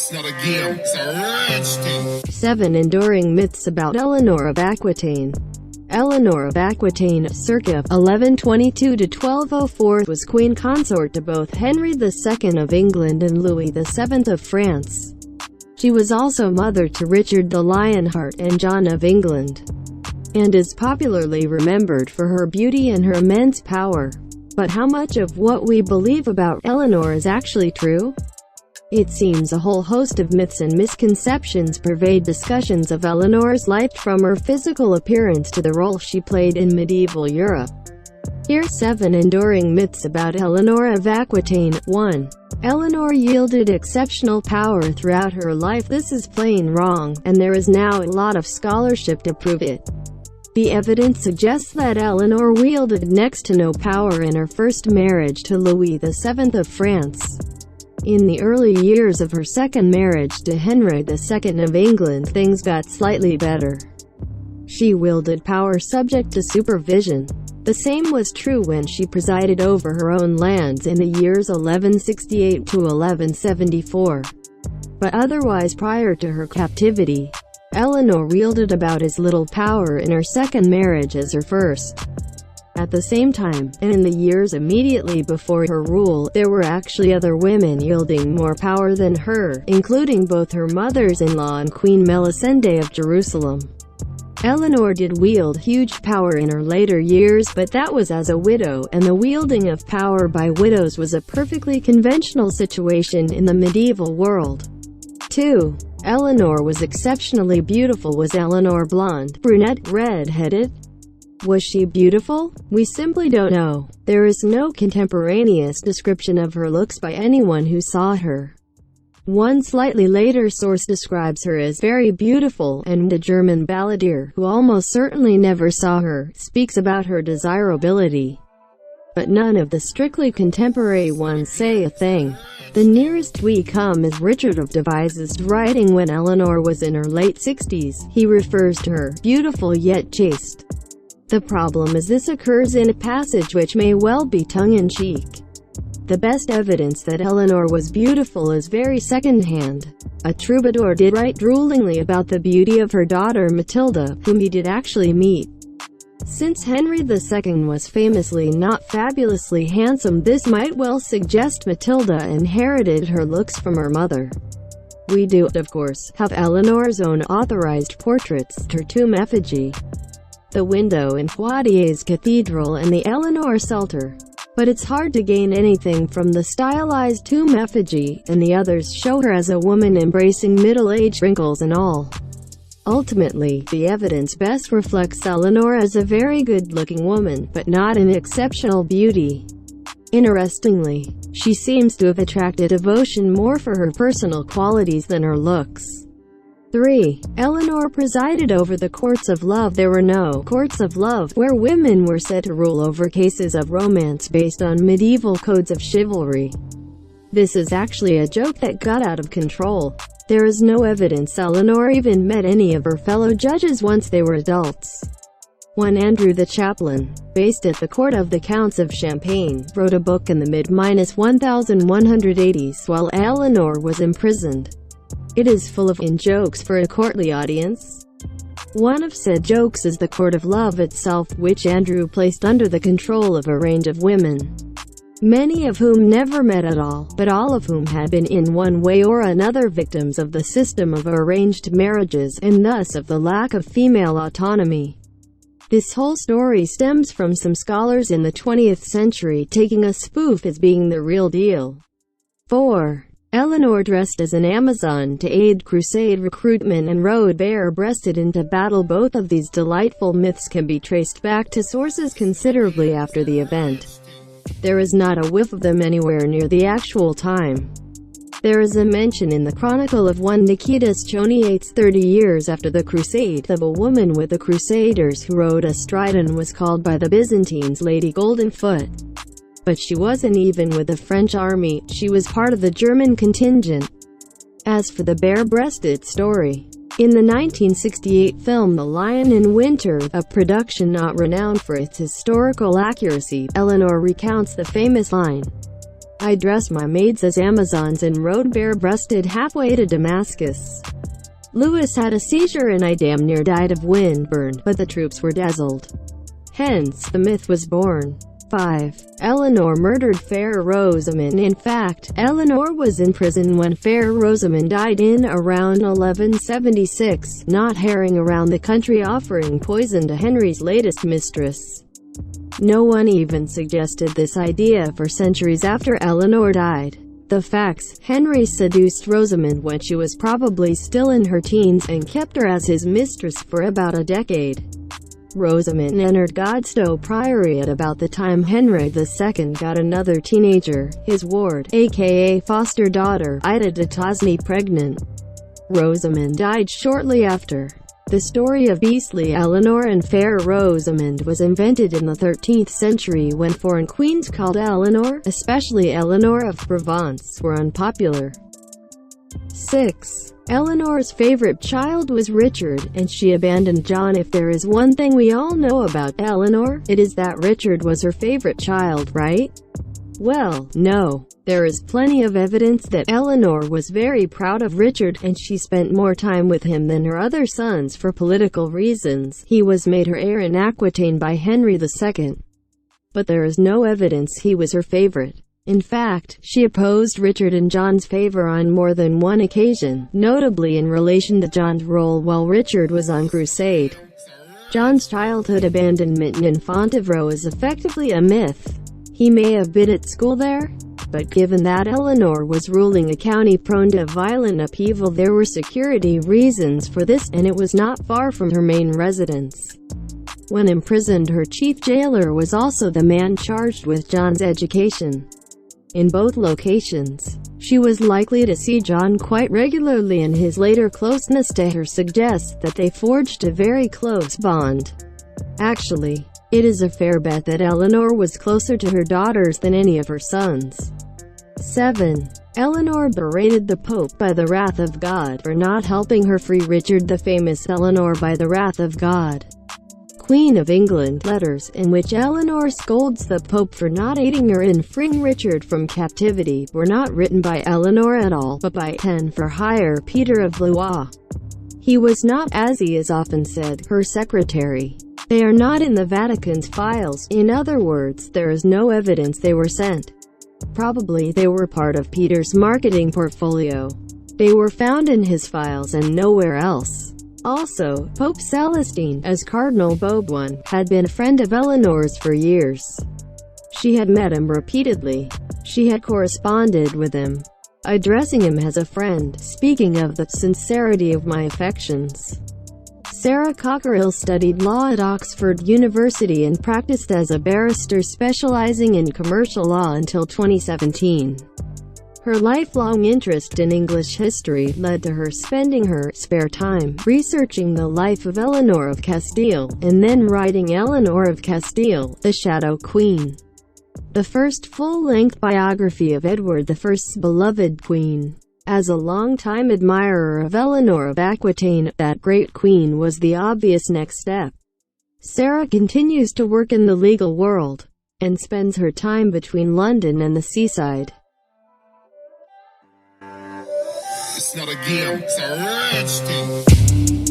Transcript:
It's not a game, it's a rich thing. 7 Enduring Myths about Eleanor of Aquitaine. Eleanor of Aquitaine, circa 1122–1204, was Queen Consort to both Henry II of England and Louis VII of France. She was also mother to Richard the Lionheart and John of England, and is popularly remembered for her beauty and her immense power. But how much of what we believe about Eleanor is actually true? It seems a whole host of myths and misconceptions pervade discussions of Eleanor's life, from her physical appearance to the role she played in medieval Europe. Here's 7 enduring myths about Eleanor of Aquitaine. 1. Eleanor yielded exceptional power throughout her life. This is plain wrong, and there is now a lot of scholarship to prove it. The evidence suggests that Eleanor wielded next to no power in her first marriage to Louis VII of France. In the early years of her second marriage to Henry II of England, things got slightly better. She wielded power subject to supervision. The same was true when she presided over her own lands in the years 1168 to 1174. But otherwise, prior to her captivity, Eleanor wielded about as little power in her second marriage as her first. At the same time, and in the years immediately before her rule, there were actually other women wielding more power than her, including both her mothers-in-law and Queen Melisende of Jerusalem. Eleanor did wield huge power in her later years, but that was as a widow, and the wielding of power by widows was a perfectly conventional situation in the medieval world. 2. Eleanor was exceptionally beautiful. Was Eleanor blonde, brunette, red-headed? Was she beautiful? We simply don't know. There is no contemporaneous description of her looks by anyone who saw her. One slightly later source describes her as very beautiful, and a German balladeer, who almost certainly never saw her, speaks about her desirability. But none of the strictly contemporary ones say a thing. The nearest we come is Richard of Devise's writing when Eleanor was in her late 60s. He refers to her, beautiful yet chaste. The problem is this occurs in a passage which may well be tongue-in-cheek. The best evidence that Eleanor was beautiful is very second-hand. A troubadour did write droolingly about the beauty of her daughter Matilda, whom he did actually meet. Since Henry II was famously not fabulously handsome, this might well suggest Matilda inherited her looks from her mother. We do, of course, have Eleanor's own authorized portraits, her tomb effigy, the window in Poitiers Cathedral, and the Eleanor Psalter. But it's hard to gain anything from the stylized tomb effigy, and the others show her as a woman embracing middle-age wrinkles and all. Ultimately, the evidence best reflects Eleanor as a very good-looking woman, but not an exceptional beauty. Interestingly, she seems to have attracted devotion more for her personal qualities than her looks. 3. Eleanor presided over the courts of love. There were no courts of love, where women were said to rule over cases of romance based on medieval codes of chivalry. This is actually a joke that got out of control. There is no evidence Eleanor even met any of her fellow judges once they were adults. One Andrew the chaplain, based at the court of the Counts of Champagne, wrote a book in the mid-1180s while Eleanor was imprisoned. It is full of in-jokes for a courtly audience. One of said jokes is the court of love itself, which Andrew placed under the control of a range of women, many of whom never met at all, but all of whom had been in one way or another victims of the system of arranged marriages, and thus of the lack of female autonomy. This whole story stems from some scholars in the 20th century taking a spoof as being the real deal. 4. Eleanor dressed as an Amazon to aid crusade recruitment and rode bare-breasted into battle. Both of these delightful myths can be traced back to sources considerably after the event. There is not a whiff of them anywhere near the actual time. There is a mention in the Chronicle of one Nikitas Choniates 30 years after the Crusade of a woman with the Crusaders who rode astride and was called by the Byzantines Lady Goldenfoot. But she wasn't even with the French army, she was part of the German contingent. As for the bare-breasted story, in the 1968 film The Lion in Winter, a production not renowned for its historical accuracy, Eleanor recounts the famous line, I dressed my maids as Amazons and rode bare-breasted halfway to Damascus. Louis had a seizure and I damn near died of windburn, but the troops were dazzled. Hence, the myth was born. 5. Eleanor murdered Fair Rosamond. In fact, Eleanor was in prison when Fair Rosamond died in around 1176, not herring around the country offering poison to Henry's latest mistress. No one even suggested this idea for centuries after Eleanor died. The facts: Henry seduced Rosamond when she was probably still in her teens, and kept her as his mistress for about a decade. Rosamond entered Godstow Priory at about the time Henry II got another teenager, his ward, aka foster daughter, Ida de Tosny, pregnant. Rosamond died shortly after. The story of beastly Eleanor and Fair Rosamond was invented in the 13th century when foreign queens called Eleanor, especially Eleanor of Provence, were unpopular. 6. Eleanor's favorite child was Richard, and she abandoned John. If there is one thing we all know about Eleanor, it is that Richard was her favorite child, right? Well, no. There is plenty of evidence that Eleanor was very proud of Richard, and she spent more time with him than her other sons for political reasons. He was made her heir in Aquitaine by Henry II. But there is no evidence he was her favorite. In fact, she opposed Richard in John's favor on more than one occasion, notably in relation to John's role while Richard was on crusade. John's childhood abandonment in Fontevraud is effectively a myth. He may have been at school there, but given that Eleanor was ruling a county prone to violent upheaval, there were security reasons for this, and it was not far from her main residence. When imprisoned, her chief jailer was also the man charged with John's education. In both locations, she was likely to see John quite regularly, and his later closeness to her suggests that they forged a very close bond. Actually, it is a fair bet that Eleanor was closer to her daughters than any of her sons. 7. Eleanor berated the Pope by the wrath of God for not helping her free Richard. The famous Eleanor by the wrath of God, Queen of England letters, in which Eleanor scolds the Pope for not aiding her in freeing Richard from captivity, were not written by Eleanor at all, but by ten-for-hire Peter of Blois. He was not, as he is often said, her secretary. They are not in the Vatican's files. In other words, there is no evidence they were sent. Probably they were part of Peter's marketing portfolio. They were found in his files and nowhere else. Also, Pope Celestine, as Cardinal Bobuin, had been a friend of Eleanor's for years. She had met him repeatedly. She had corresponded with him, addressing him as a friend. Speaking of the sincerity of my affections, Sarah Cockerill studied law at Oxford University and practiced as a barrister specializing in commercial law until 2017. Her lifelong interest in English history led to her spending her spare time researching the life of Eleanor of Castile, and then writing Eleanor of Castile, the Shadow Queen, the first full-length biography of Edward I's beloved queen. As a longtime admirer of Eleanor of Aquitaine, that great queen was the obvious next step. Sarah continues to work in the legal world, and spends her time between London and the seaside. It's not a game, it's a rich thing.